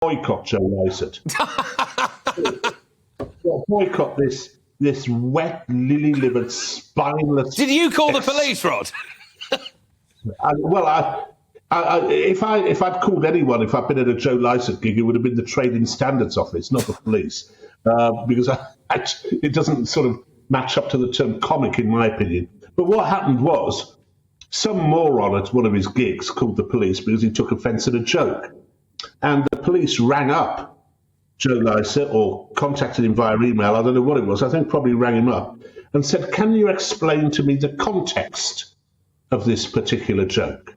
boycott Joe Lycett. Boycott this wet, lily-livered, spineless... Did you call the police, Rod? If I'd called anyone, if I'd been at a Joe Lycett gig, it would have been the Trading Standards Office, not the police, because it doesn't sort of match up to the term comic, in my opinion. But what happened was some moron at one of his gigs called the police because he took offence at a joke. And the police rang up Joe Lycett or contacted him via email, I don't know what it was, I think probably rang him up, and said, can you explain to me the context of this particular joke?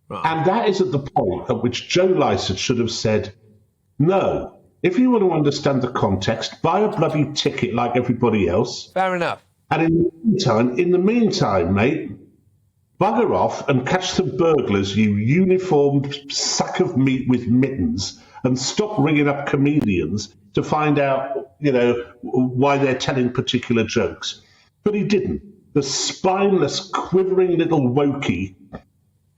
Right. And that is at the point at which Joe Lycett should have said, no, if you want to understand the context, buy a bloody ticket like everybody else. Fair enough. And in the meantime, mate, bugger off and catch some burglars, you uniformed sack of meat with mittens, and stop ringing up comedians to find out, why they're telling particular jokes. But he didn't. The spineless, quivering little wokey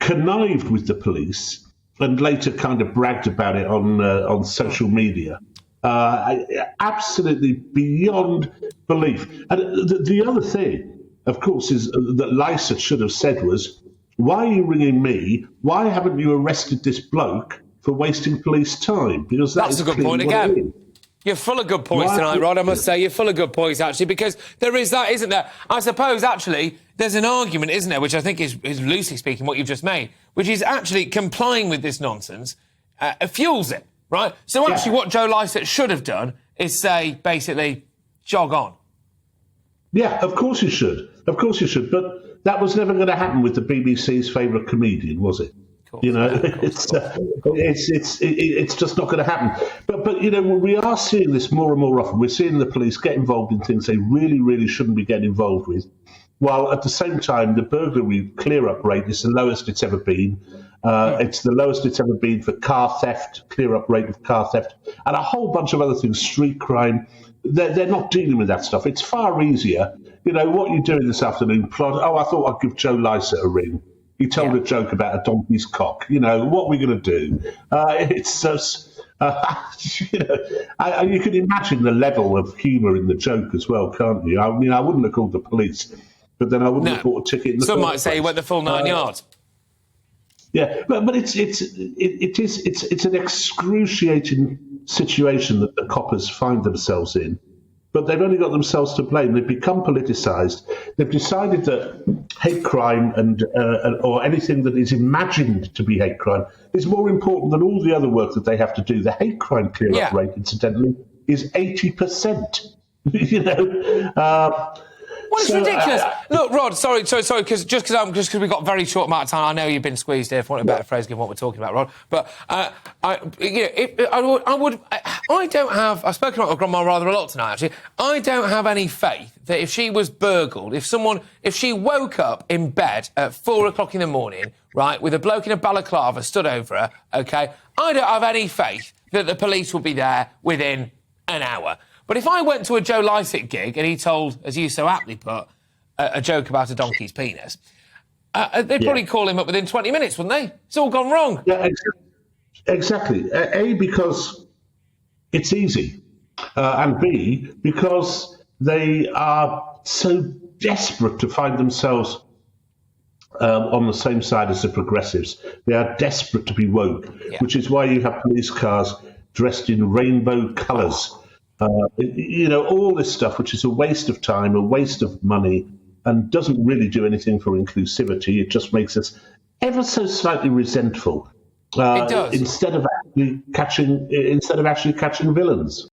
connived with the police and later kind of bragged about it on social media. Absolutely beyond belief. And the other thing, of course, is that Lycett should have said was, why are you ringing me? Why haven't you arrested this bloke for wasting police time? Because that's a good point again. You're full of good points tonight, Rod, I must say. You're full of good points, actually, because there is that, isn't there? I suppose, actually, there's an argument, isn't there, which I think is loosely speaking what you've just made, which is actually complying with this nonsense fuels it, right? So actually what Joe Lycett should have done is say, basically, jog on. Yeah, of course you should. Of course you should. But that was never going to happen with the BBC's favourite comedian, was it? It's just not going to happen. But we are seeing this more and more often. We're seeing the police get involved in things they really, really shouldn't be getting involved with, while at the same time the burglary clear-up rate is the lowest it's ever been. It's the lowest it's ever been for car theft, clear-up rate of car theft, and a whole bunch of other things, street crime. They're not dealing with that stuff. It's far easier. What are you doing this afternoon? I thought I'd give Joe Lycett a ring. He told a joke about a donkey's cock. What are we going to do? It's just, you can imagine the level of humour in the joke as well, can't you? I mean, I wouldn't have called the police, but then I wouldn't have bought a ticket in the Some first might say place. he went the full 9 yards. Yeah, but it's an excruciating situation that the coppers find themselves in. But they've only got themselves to blame. They've become politicised. They've decided that hate crime or anything that is imagined to be hate crime is more important than all the other work that they have to do. The hate crime clear-up rate, incidentally, is 80%. Well, it's ridiculous. Look, Rod, sorry, because we've got a very short amount of time. I know you've been squeezed here, for want of a better phrase, given what we're talking about, Rod. But I've spoken about my grandma rather a lot tonight, actually. I don't have any faith that if she was burgled, if she woke up in bed at 4 o'clock in the morning, right, with a bloke in a balaclava stood over her, OK, I don't have any faith that the police will be there within an hour. But if I went to a Joe Lycett gig and he told, as you so aptly put, a joke about a donkey's penis, they'd probably call him up within 20 minutes, wouldn't they? It's all gone wrong. Yeah, exactly. A, because it's easy, and B, because they are so desperate to find themselves on the same side as the progressives. They are desperate to be woke, which is why you have police cars dressed in rainbow colours. All this stuff, which is a waste of time, a waste of money, and doesn't really do anything for inclusivity. It just makes us ever so slightly resentful. It does. Instead of actually catching villains.